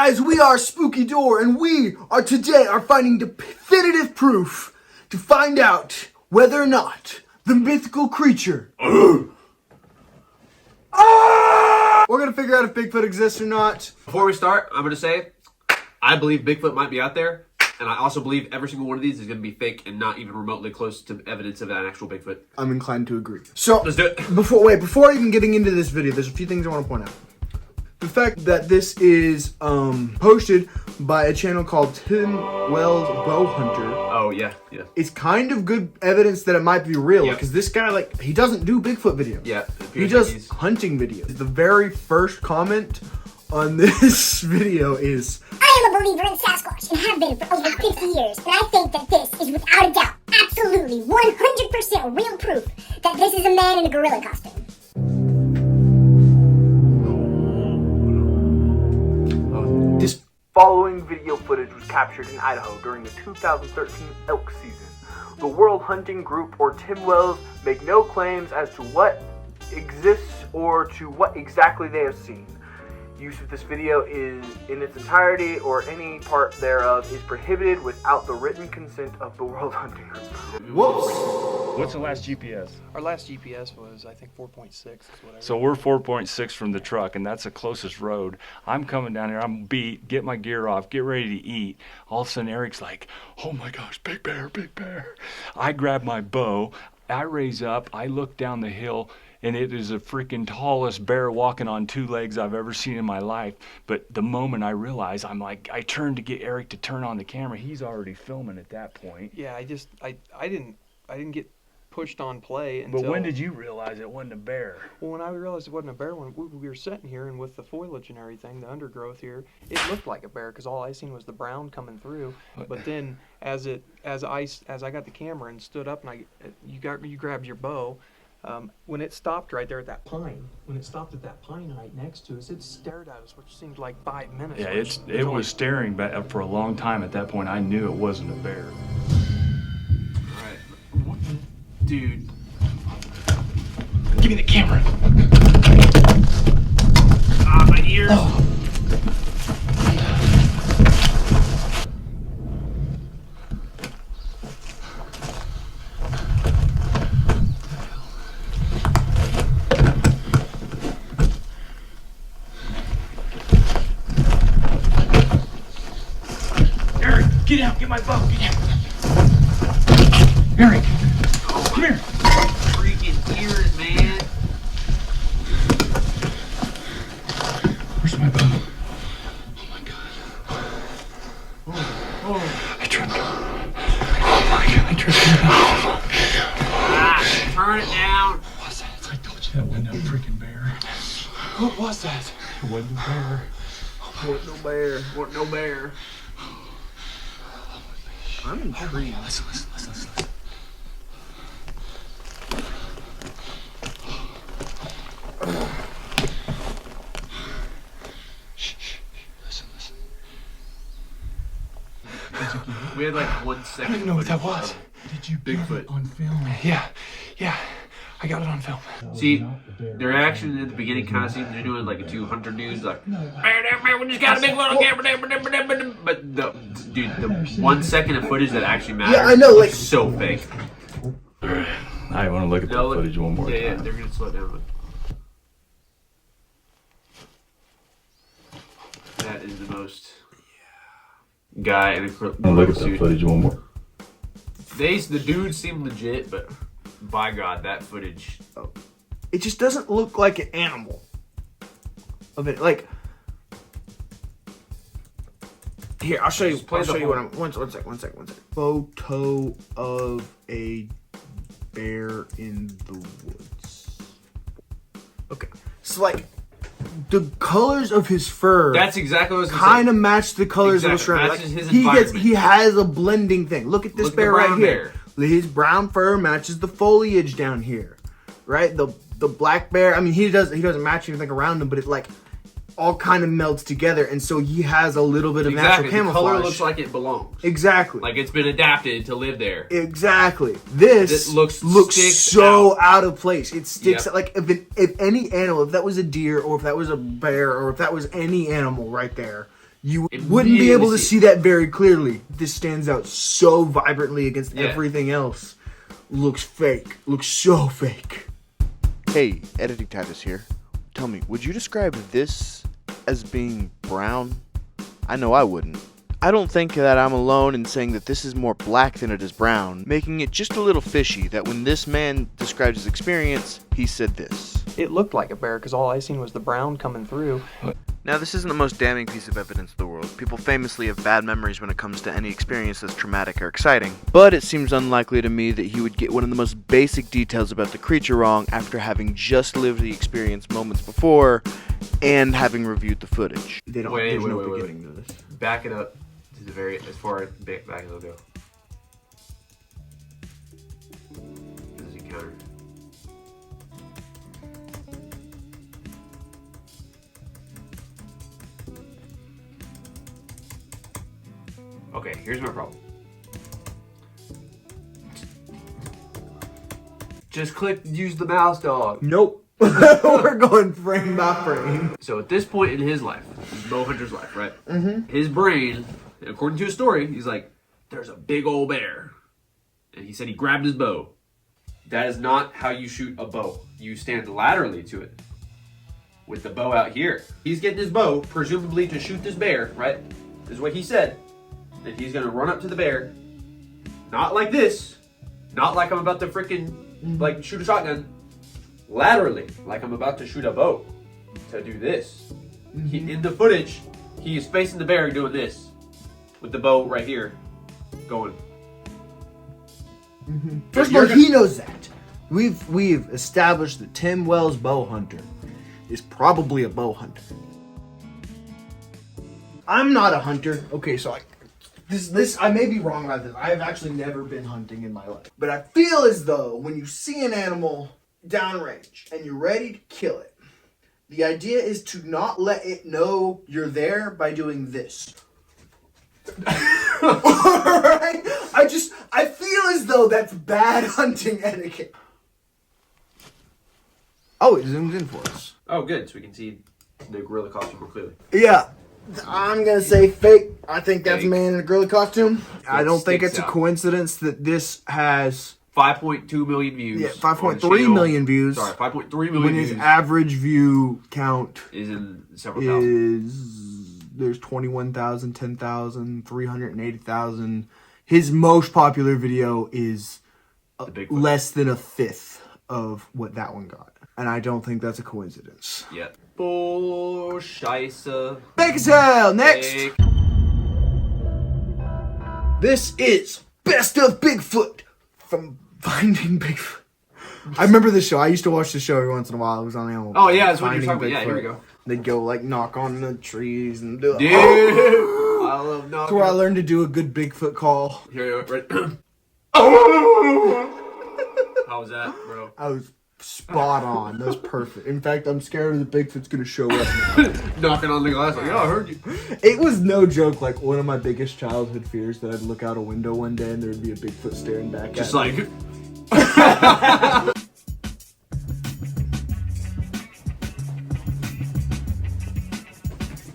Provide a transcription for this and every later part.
guys, we are Spooky Door, and we are today finding definitive proof to find out whether or not the mythical creature we're gonna figure out if Bigfoot exists or not. Before we start, I'm gonna say I believe Bigfoot might be out there, and I also believe every single one of these is gonna be fake and not even remotely close to evidence of an actual Bigfoot. I'm inclined to agree. So let's do it. Before even getting into this video, there's a few things I want to point out. The fact that this is posted by a channel called Tim Wells Bow Hunter. Oh yeah. It's kind of good evidence that it might be real, because this guy, he doesn't do Bigfoot videos. Yeah. He does hunting videos. The very first comment on this video is, I am a believer in Sasquatch and have been for over 50 years, and I think that this is without a doubt, absolutely 100% real proof that this is a man in a gorilla costume. This following video footage was captured in Idaho during the 2013 elk season. The World Hunting Group, or Tim Wells, make no claims as to what exists or to what exactly they have seen. Use of this video is in its entirety or any part thereof is prohibited without the written consent of the World Hunting Group. Whoops! What's the last GPS? Our last GPS was, I think, 4.6 is what I So we're 4.6 from the truck, and that's the closest road. I'm coming down here, I'm beat, get my gear off, get ready to eat. All of a sudden, Eric's like, oh my gosh, big bear, big bear. I grab my bow, I raise up, I look down the hill, and it is the freaking tallest bear walking on two legs I've ever seen in my life. But the moment I realize, I turned to get Eric to turn on the camera. He's already filming at that point. Yeah, I didn't get pushed on play until... But when did you realize it wasn't a bear? Well, when I realized it wasn't a bear, when we were sitting here and with the foliage and everything, the undergrowth here, it looked like a bear because all I seen was the brown coming through. But then as I got the camera and stood up and you grabbed your bow, when it stopped right there at that pine, when it stopped at that pine right next to us, it stared at us, which seemed like 5 minutes. Yeah, it was staring back for a long time. At that point, I knew it wasn't a bear. Alright. Dude. Give me the camera. Ah, my ears. Oh. Eric, get out, get my bow, get out. Eric, come here. Freaking ears, man. Where's my bow? Oh my god. I tripped. Oh my god, I tripped. Oh my god. Turn it down. What was that? I told you that wasn't a freaking bear. What was that? It wasn't a bear. Wasn't no bear. Wasn't no bear. I'm intrigued. Listen. Shh. Listen. We had like 1 second. I don't know what that footage was. of Did you Bigfoot. get it on film? Yeah. I got it on film. See, their reaction at the beginning kind of seems they're doing like a 200 dudes, like, we just got a big little camera. But the 1 second of footage that actually matters, Yeah, I know, looks so fake. Alright. I want to look at the footage one more Yeah, time. they're gonna slow it down. That is the most guy in a Look at the footage one more. The dudes seem legit, but by God, that footage. Oh. It just doesn't look like an animal. Of it, like. Here, I'll show you. I'll show you what I'm. One second. Photo of a bear in the woods. Okay, so like the colors of his fur. That's exactly what I was gonna kind say. of match the colors of his fur. Like, Matches his environment. he has a blending thing. Look at this Look at bear the right brown here. bear. His brown fur matches the foliage down here, right? The black bear. I mean, he doesn't match anything around him, but it's like all kind of melts together, and so he has a little bit of natural camouflage. The color looks like it belongs. Exactly. Like it's been adapted to live there. Exactly. This looks so out of place. It sticks Yep. like if any animal, if that was a deer or if that was a bear or if that was any animal right there, you wouldn't be able to see see that very clearly. This stands out so vibrantly against everything else. Looks fake. Looks so fake. Hey, Editing Titus here. Tell me, would you describe this as being brown? I know I wouldn't. I don't think that I'm alone in saying that this is more black than it is brown, making it just a little fishy that when this man described his experience, he said this. It looked like a bear because all I seen was the brown coming through. Now, this isn't the most damning piece of evidence in the world. People famously have bad memories when it comes to any experience that's traumatic or exciting. But it seems unlikely to me that he would get one of the most basic details about the creature wrong after having just lived the experience moments before and having reviewed the footage. They don't. Wait, there's no wait. beginning to this. Back it up to the very, as far back as it'll go. This is encounter. Okay, here's my problem. Just click, use the mouse, dog. Nope. We're going frame by frame. So at this point in his life, Bow Hunter's life, right? Mm-hmm. His brain, according to his story, he's like, there's a big old bear. And he said he grabbed his bow. That is not how you shoot a bow. You stand laterally to it with the bow out here. He's getting his bow, presumably to shoot this bear, right? This is what he said. And he's gonna run up to the bear, not like this, not like I'm about to freaking like shoot a shotgun, laterally, like I'm about to shoot a bow. To do this. In the footage, he is facing the bear doing this, with the bow right here, going. First of all, he knows that. We've established that Tim Wells' bow hunter is probably a bow hunter. I'm not a hunter. Okay, so this I may be wrong about this. I've actually never been hunting in my life. But I feel as though when you see an animal downrange and you're ready to kill it, the idea is to not let it know you're there by doing this. Alright? I feel as though that's bad hunting etiquette. Oh, it zooms in for us. Oh, good, so we can see the gorilla costume more clearly. Yeah. I'm gonna say fake. I think that's a Fake. man in a gorilla costume. I don't think sticks it's a out. coincidence that this has 5.2 million views. Yeah, on 5.3 channel. million views. Sorry, 5.3 million when views his average view count is in several thousand. is there's 21,000, 10,000, 380,000. His most popular video is The Bigfoot. less than a fifth of what that one got. And I don't think that's a coincidence. Yeah. Oh, scheisse. Fake as hell! Next! Fake. This is Best of Bigfoot from Finding Bigfoot. I remember this show. I used to watch the show every once in a while. It was on Animal. Oh, yeah, that's what you're Finding talking about. Yeah, here we Bigfoot. go. They'd go like knock on the trees and do Dude! I love knocking. That's where I learned to do a good Bigfoot call. Here we go. Right. How was that, bro? I was spot on. That was perfect. In fact, I'm scared the Bigfoot's gonna show up now. Knocking on the glass like, yeah, I heard you. It was no joke. Like one of my biggest childhood fears that I'd look out a window one day and there'd be a Bigfoot staring back Just at me. like...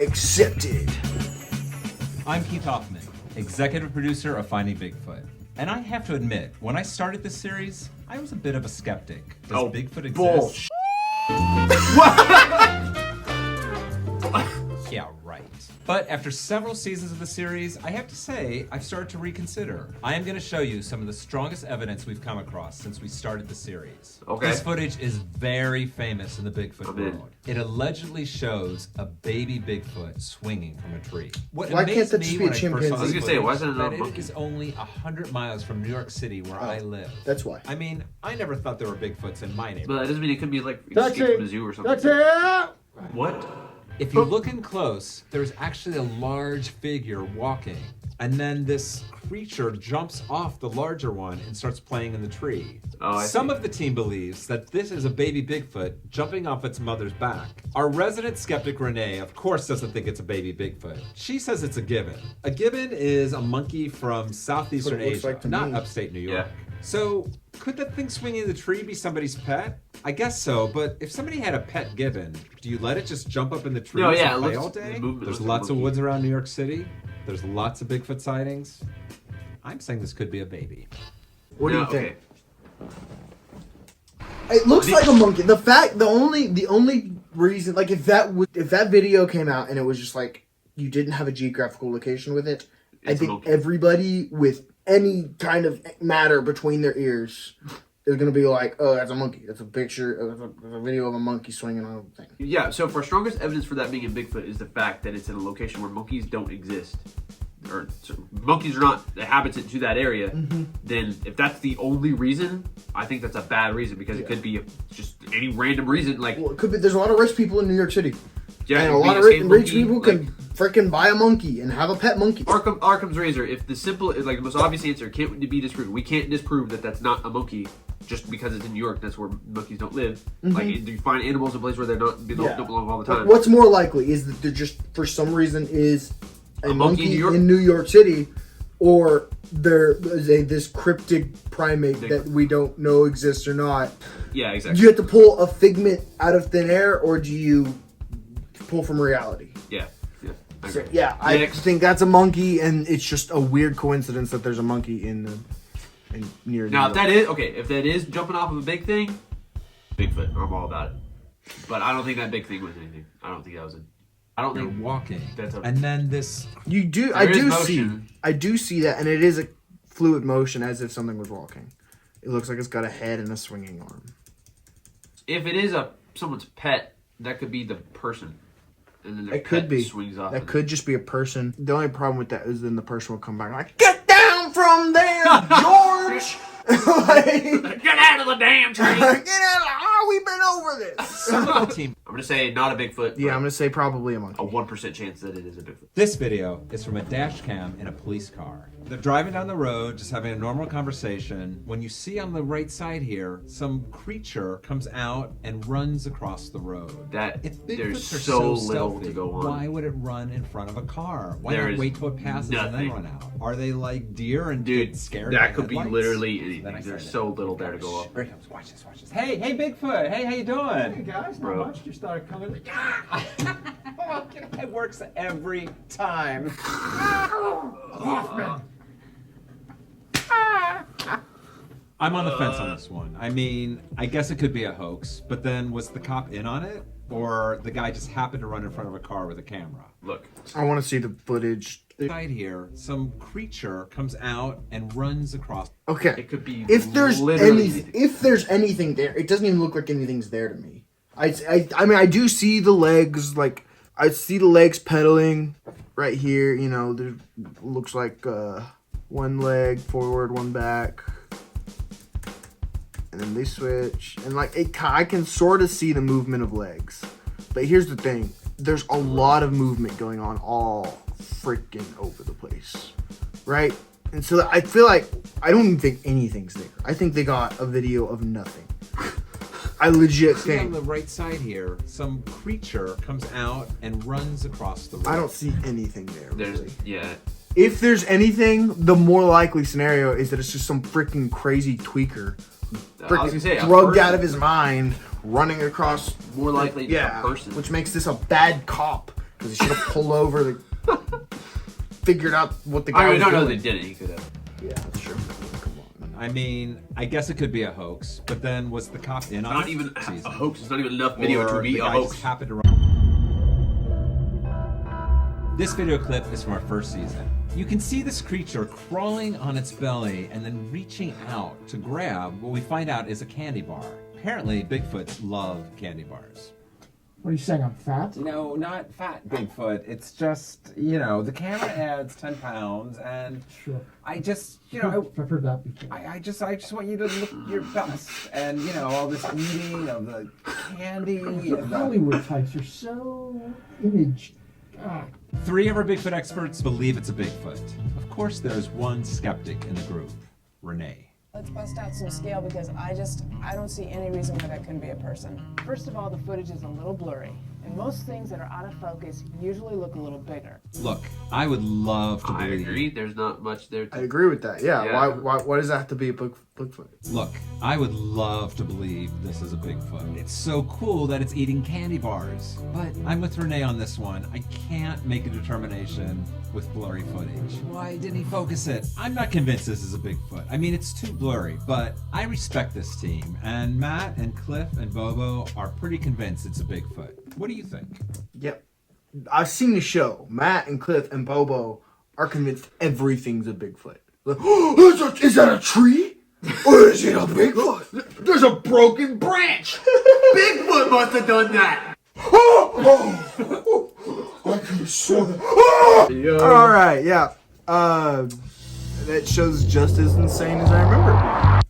Accepted. I'm Keith Hoffman, executive producer of Finding Bigfoot. And I have to admit, when I started this series, I was a bit of a skeptic. Does Bigfoot exist? Bullshit. Yeah, right. But after several seasons of the series, I have to say, I've started to reconsider. I am going to show you some of the strongest evidence we've come across since we started the series. Okay. This footage is very famous in the Bigfoot I'm in. world. It allegedly shows a baby Bigfoot swinging from a tree. What Why can't amazed that me just be a when I first saw chimpanzee? this I was gonna say, why footage isn't it that a it monkey? is only 100 miles from New York City where I live. That's why. I mean, I never thought there were Bigfoots in my But neighborhood. that doesn't mean it could be like escaped from a zoo or something. it. What? If you look in close, there's actually a large figure walking. And then this creature jumps off the larger one and starts playing in the tree. Oh, I Some see. of the team believes that this is a baby Bigfoot jumping off its mother's back. Our resident skeptic Renee, of course, doesn't think it's a baby Bigfoot. She says it's a gibbon. A gibbon is a monkey from southeastern looks Asia, like to not me. upstate New York. Yeah. So, could that thing swinging in the tree be somebody's pet? I guess so, but if somebody had a pet gibbon, do you let it just jump up in the trees and play all day? There's lots of woods around New York City. There's lots of Bigfoot sightings. I'm saying this could be a baby. What do you think? It looks like a monkey. The only reason, like, if that video came out and it was just like you didn't have a geographical location with it, I think everybody with any kind of matter between their ears is gonna be like, oh, that's a monkey. That's a picture. That's a video of a monkey swinging on a thing. Yeah. So, for strongest evidence for that being a Bigfoot is the fact that it's in a location where monkeys don't exist, or monkeys are not habitant to that area. Then, if that's the only reason, I think that's a bad reason because it could be just any random reason. Like, well, it could be. There's a lot of rich people in New York City. Yeah, and a lot of rich people can freaking buy a monkey and have a pet monkey. Occam's razor. If the most obvious answer can't be disproved, we can't disprove that that's not a monkey just because it's in New York. That's where monkeys don't live. Like, do you find animals in a place where they don't belong all the time? But what's more likely is that there just for some reason is a monkey in New York City, or there is this cryptid primate that we don't know exists or not. Yeah, exactly. Do you have to pull a figment out of thin air, or do you pull from reality? Yeah. I think that's a monkey, and it's just a weird coincidence that there's a monkey near. Now, if that is jumping off of a big thing, Bigfoot, I'm all about it. But I don't think that big thing was anything. I don't think that was a. I don't think walking. And then this. You do. I do see that, and it is a fluid motion, as if something was walking. It looks like it's got a head and a swinging arm. If it is someone's pet, that could be the person. And then their could be. Swings off. That could just be a person. The only problem with that is then the person will come back like, "Get down from there, George!" Get out of the damn tree! Get out! We've been over this. I'm gonna say not a Bigfoot. Yeah, I'm gonna say probably a monkey. A 1% chance that it is a Bigfoot. This video is from a dash cam in a police car. They're driving down the road, just having a normal conversation. When you see on the right side here, some creature comes out and runs across the road. There's Bigfoots are so little stealthy, to go on. Why would it run in front of a car? Why not wait till it passes and then run out? Are they like deer and get scared? That could be headlights? literally anything. There's so little there to go up. Here he comes. Watch this. Hey, Bigfoot. Hey, how you doing? Hey guys, not much. Just started coming. It works every time. I'm on the fence on this one. I mean, I guess it could be a hoax, but then was the cop in on it? Or the guy just happened to run in front of a car with a camera? Look. I want to see the footage. Right here, some creature comes out and runs across. Okay. It could be if there's anything. If there's anything there, it doesn't even look like anything's there to me. I mean, I do see the legs, like I see the legs pedaling right here. You know, there looks like one leg forward, one back, and then they switch, and like I can sort of see the movement of legs. But here's the thing: there's a lot of movement going on all freaking over the place, right? And so I feel like I don't even think anything's there. I think they got a video of nothing. I legit think. On the right side here, some creature comes out and runs across the road. I don't see anything there. Really. Yeah. If there's anything, the more likely scenario is that it's just some freaking crazy tweaker, drugged out of his mind, running across. More likely, a person. Which makes this a bad cop because he should have pulled over, figured out what the guy was doing. No, they didn't. He could have. Yeah, that's true. I mean, I guess it could be a hoax, but then was the cop in on it? Not even a hoax. It's not even enough video to be a hoax. Happened to run. This video clip is from our first season. You can see this creature crawling on its belly and then reaching out to grab what we find out is a candy bar. Apparently, Bigfoots love candy bars. What are you saying? I'm fat? No, not fat, Bigfoot. It's just, the camera adds 10 pounds, and sure. I just, I've heard that before. I just want you to look your best, and all this eating of the candy. The Hollywood types are so imaged. God. 3 of our Bigfoot experts believe it's a Bigfoot. Of course, there's one skeptic in the group, Renee. Let's bust out some scale because I don't see any reason why that couldn't be a person. First of all, the footage is a little blurry. And most things that are out of focus usually look a little bigger. Look, I would love to I believe. agree. There's not much there. I agree with that. Yeah. Why does that have to be a Bigfoot? Look, I would love to believe this is a Bigfoot. It's so cool that it's eating candy bars. But I'm with Renee on this one. I can't make a determination with blurry footage. Why didn't he focus it? I'm not convinced this is a Bigfoot. I mean, it's too blurry, but I respect this team. And Matt and Cliff and Bobo are pretty convinced it's a Bigfoot. What do you think? Yep. I've seen the show. Matt and Cliff and Bobo are convinced everything's a Bigfoot. Like, oh, is that a tree? Or is it a Bigfoot? There's a broken branch. Bigfoot must have done that. I can saw that. All right, yeah. That show's just as insane as I remember.